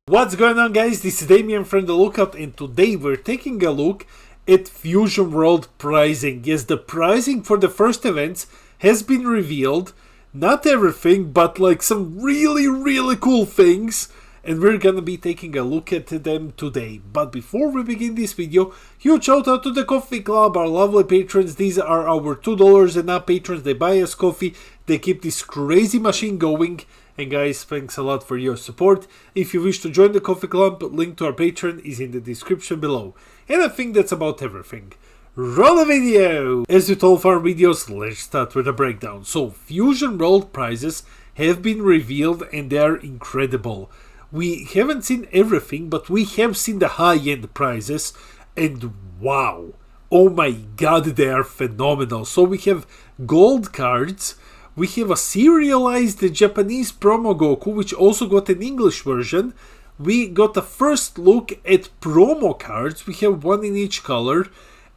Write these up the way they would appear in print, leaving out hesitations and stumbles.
What's going on, guys? This is Damien from The Lookout, and today we're taking a look at Fusion World pricing. Yes, the pricing for the first events has been revealed. Not everything, but like some really cool things. And we're gonna be taking a look at them today. But before we begin this video, huge shout out to the Coffee Club, our lovely patrons. These are our $2 and up patrons. They buy us coffee. They keep this crazy machine going. And guys, thanks a lot for your support. If you wish to join the Coffee Club, link to our Patreon is in the description below. And I think that's about everything. Roll the video! As with all of our videos, let's start with a breakdown. So, Fusion World prizes have been revealed and they are incredible. We haven't seen everything, but we have seen the high-end prizes. And wow! Oh my god, they are phenomenal. So we have gold cards. We have a serialized Japanese promo Goku, which also got an English version. We got a first look at promo cards. We have one in each color.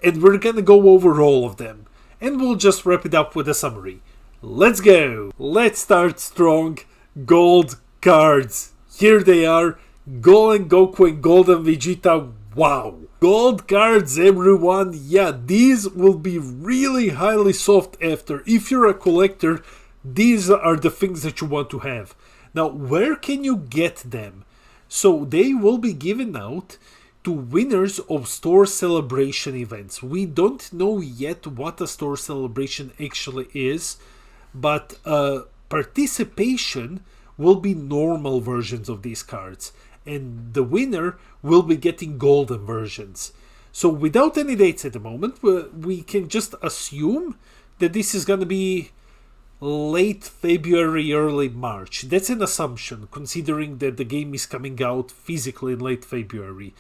And we're gonna go over all of them. And we'll just wrap it up with a summary. Let's go! Let's start strong. Gold cards. Here they are. Goku and Vegeta. Wow! Gold cards, everyone. Yeah, these will be really highly sought after. If you're a collector, these are the things that you want to have. Now, where can you get them? So they will be given out to winners of store celebration events. We don't know yet what a store celebration actually is, but participation will be normal versions of these cards. And the winner will be getting golden versions. So without any dates at the moment, we can just assume that this is going to be late February, early March. That's an assumption, considering that the game is coming out physically in late February.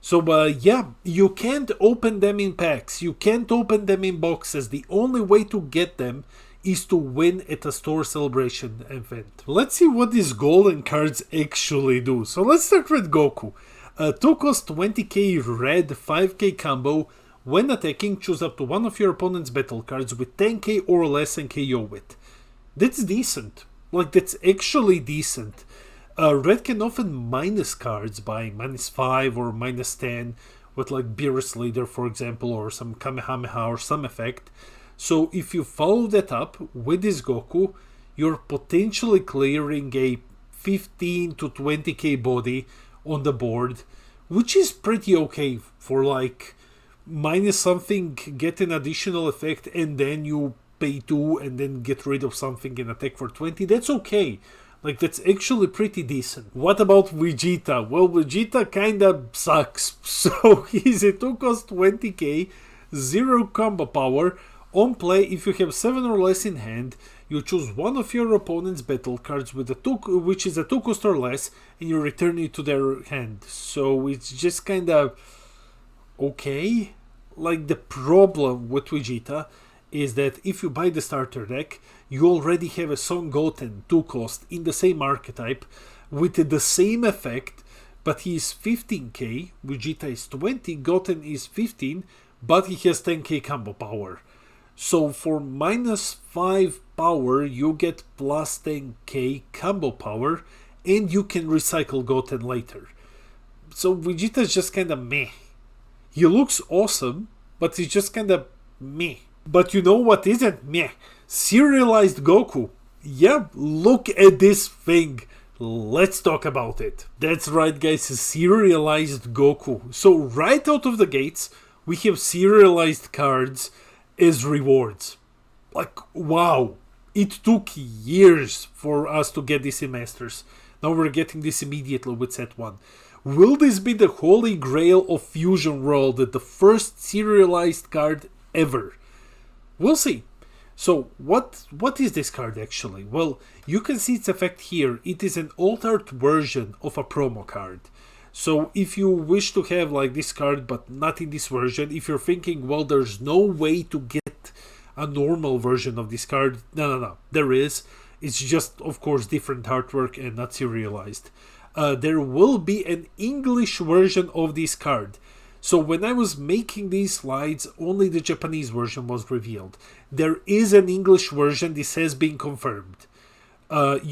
So yeah, you can't open them in packs. You can't open them in boxes. The only way to get them is to win at a store celebration event. Let's see what these golden cards actually do. So let's start with Goku. 2 cost 20k red, 5k combo. When attacking, choose up to one of your opponent's battle cards with 10k or less and KO it. That's decent. Like, that's actually decent. Red can often minus cards by -5 or -10 with like Beerus Leader, for example, or some Kamehameha or some effect. So if you follow that up with this Goku, you're potentially clearing a 15 to 20k body on the board, which is pretty okay for like minus something, get an additional effect, and then you pay 2 and then get rid of something and attack for 20. That's okay. Like, that's actually pretty decent. What about Vegeta? Well, Vegeta kinda sucks. So he's a 2 cost 20k, 0 combo power. On play, if you have 7 or less in hand, you choose one of your opponent's battle cards with which is a 2 cost or less, and you return it to their hand. So it's just kind of okay. Like, the problem with Vegeta is that if you buy the starter deck, you already have a Son Goten 2 cost in the same archetype with the same effect, but he is 15k, Vegeta is 20, Goten is 15, but he has 10k combo power. So for -5 power, you get plus 10k combo power, and you can recycle Goten later. So Vegeta is just kind of meh. He looks awesome, but he's just kind of meh. But you know what isn't meh? Serialized Goku. Yeah, look at this thing. Let's talk about it. That's right, guys, serialized Goku. So right out of the gates, we have serialized cards as rewards. Like, wow, it took years for us to get this in Masters. Now we're getting this immediately with set 1. Will this be the holy grail of Fusion World, the first serialized card ever? We'll see. So what is this card actually? Well, you can see its effect here. It is an altered version of a promo card. So if you wish to have like this card but not in this version, if you're thinking, well, there's no way to get a normal version of this card, no, there is. It's just, of course, different artwork and not serialized. There will be an English version of this card. So when I was making these slides, only the Japanese version was revealed. There is an English version, this has been confirmed.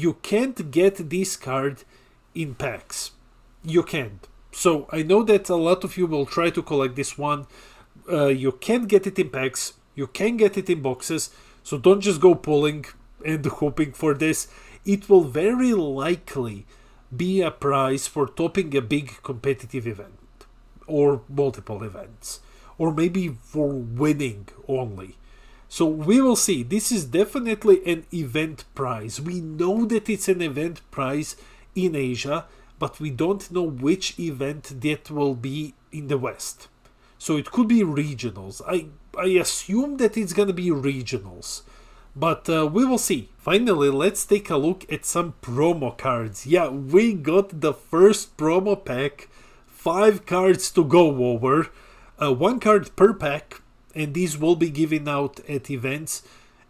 You can't get this card in packs. You can't. So I know that a lot of you will try to collect this one. You can't get it in packs. You can get it in boxes. So don't just go pulling and hoping for this. It will very likely be a prize for topping a big competitive event or multiple events, or maybe for winning only. So we will see. This is definitely an event prize. We know that it's an event prize in Asia, but we don't know which event that will be in the West. So it could be regionals. I assume that it's gonna be regionals, but we will see. Finally, let's take a look at some promo cards. Yeah, we got the first promo pack. 5 cards to go over. 1 card per pack, and these will be given out at events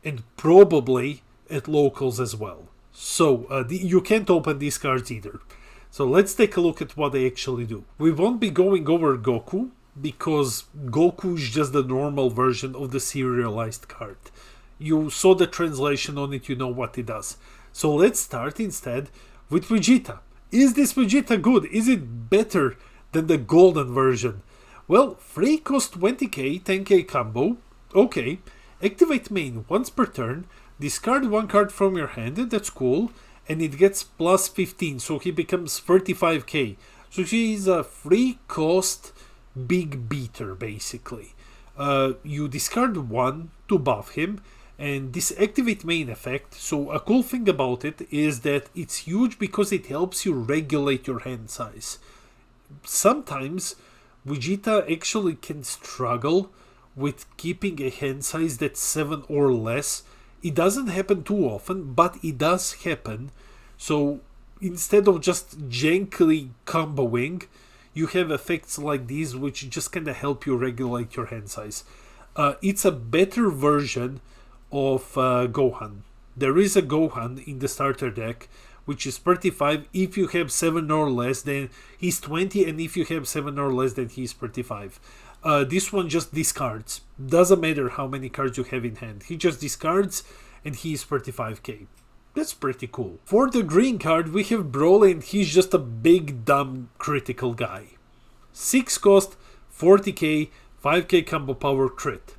and probably at locals as well. So you can't open these cards either. So let's take a look at what they actually do. We won't be going over Goku, because Goku is just the normal version of the serialized card. You saw the translation on it, you know what it does. So let's start instead with Vegeta. Is this Vegeta good? Is it better than the golden version? Well, free cost 20k, 10k combo. Okay. Activate main once per turn. Discard 1 card from your hand, that's cool. And it gets plus 15, so he becomes 35k. So he's a free cost big beater, basically. You discard 1 to buff him, and this activate main effect. So a cool thing about it is that it's huge because it helps you regulate your hand size. Sometimes Vegeta actually can struggle with keeping a hand size that's 7 or less. It doesn't happen too often, but it does happen. So instead of just jankily comboing, you have effects like these which just kind of help you regulate your hand size. It's a better version of Gohan. There is a Gohan in the starter deck which is 35. If you have 7 or less, then he's 20, and if you have 7 or less, then he's 35. This one just discards. Doesn't matter how many cards you have in hand. He just discards and he's 35k. That's pretty cool. For the green card, we have Broly, and he's just a big dumb critical guy. 6 cost, 40k, 5k combo power crit.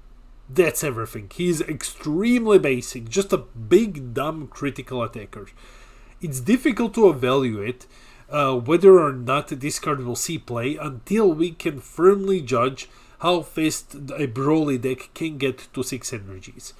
That's everything. He's extremely basic, just a big dumb critical attacker. It's difficult to evaluate whether or not this card will see play until we can firmly judge how fast a Broly deck can get to 6 energies.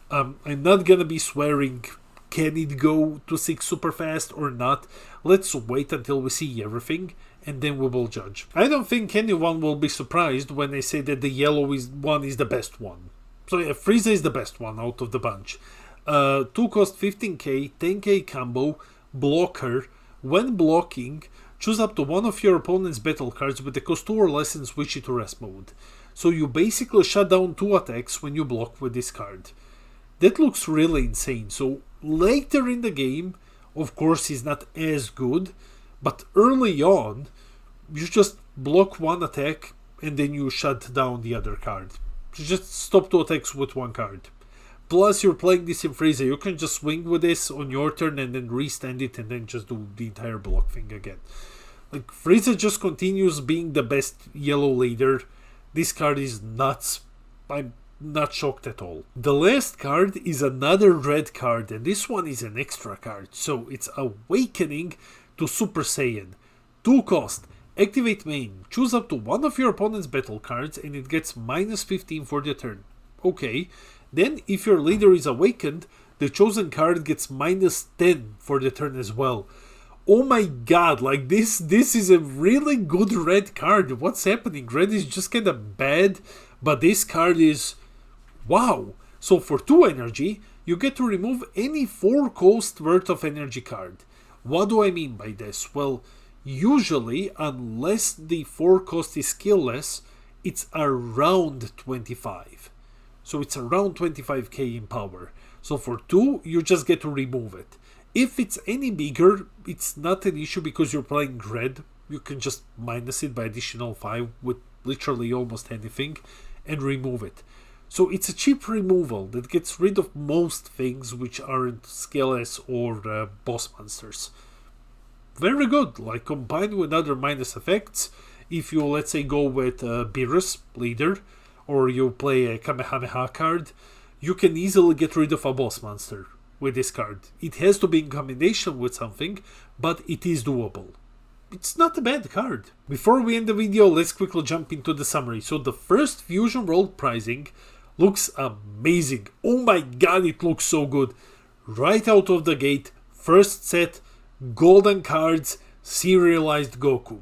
I'm not gonna be swearing can it go to 6 super fast or not. Let's wait until we see everything, and then we will judge. I don't think anyone will be surprised when I say that the yellow one is the best one. So yeah, Frieza is the best one out of the bunch. 2 cost 15k, 10k combo, blocker. When blocking, choose up to one of your opponent's battle cards with the cost 2 or less and switch it to rest mode. So you basically shut down 2 attacks when you block with this card. That looks really insane. So later in the game, of course, he's not as good, but early on, you just block 1 attack and then you shut down the other card. You just stop 2 attacks with 1 card. Plus, you're playing this in Frieza. You can just swing with this on your turn and then restand it and then just do the entire block thing again. Like, Frieza just continues being the best yellow leader. This card is nuts. I'm not shocked at all. The last card is another red card, and this one is an extra card. So it's Awakening to Super Saiyan. 2 cost. Activate main. Choose up to one of your opponent's battle cards and it gets minus 15 for the turn. Okay. Then if your leader is awakened, the chosen card gets minus 10 for the turn as well. Oh my god, like this is a really good red card. What's happening? Red is just kind of bad, but this card is wow. So for 2 energy, you get to remove any 4 cost worth of energy card. What do I mean by this? Well, usually, unless the 4 cost is skillless, it's around 25. So it's around 25k in power. So for 2, you just get to remove it. If it's any bigger, it's not an issue because you're playing red. You can just minus it by additional 5 with literally almost anything and remove it. So it's a cheap removal that gets rid of most things which aren't skillless or boss monsters. very good. Like combined with other minus effects, if you let's say go with Beerus, leader, or you play a Kamehameha card, you can easily get rid of a boss monster with this card. It has to be in combination with something, but it is doable. It's not a bad card. Before we end the video, let's quickly jump into the summary. So the first Fusion World pricing looks amazing. Oh my god, it looks so good. Right out of the gate, first set, golden cards, serialized Goku.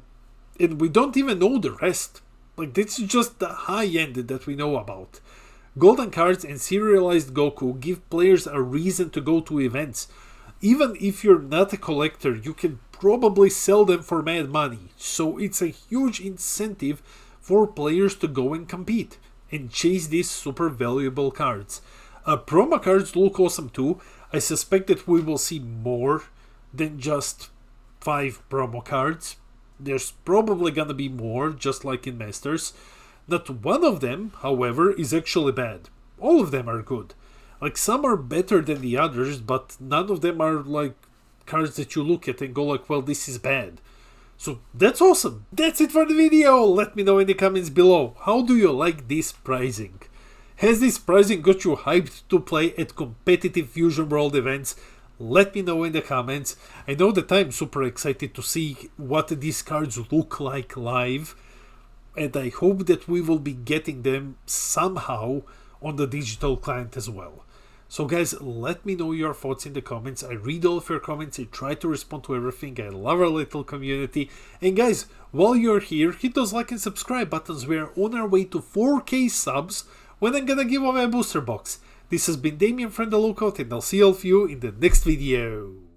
And we don't even know the rest. Like, this is just the high end that we know about. Golden cards and serialized Goku give players a reason to go to events. Even if you're not a collector, you can probably sell them for mad money. So it's a huge incentive for players to go and compete and chase these super valuable cards. Promo cards look awesome too. I suspect that we will see more than just 5 promo cards. There's probably gonna be more, just like in Masters. Not one of them, however, is actually bad. All of them are good. Like, some are better than the others, but none of them are like cards that you look at and go like, well, this is bad. So that's awesome. That's it for the video. Let me know in the comments below. How do you like this pricing? Has this pricing got you hyped to play at competitive Fusion World events? Let me know in the comments. I know that I'm super excited to see what these cards look like live. And I hope that we will be getting them somehow on the digital client as well. So guys, let me know your thoughts in the comments. I read all of your comments. I try to respond to everything. I love our little community. And guys, while you're here, hit those like and subscribe buttons. We are on our way to 4K subs when I'm gonna give away a booster box. This has been Damien from the Lookout, and I'll see all of you in the next video.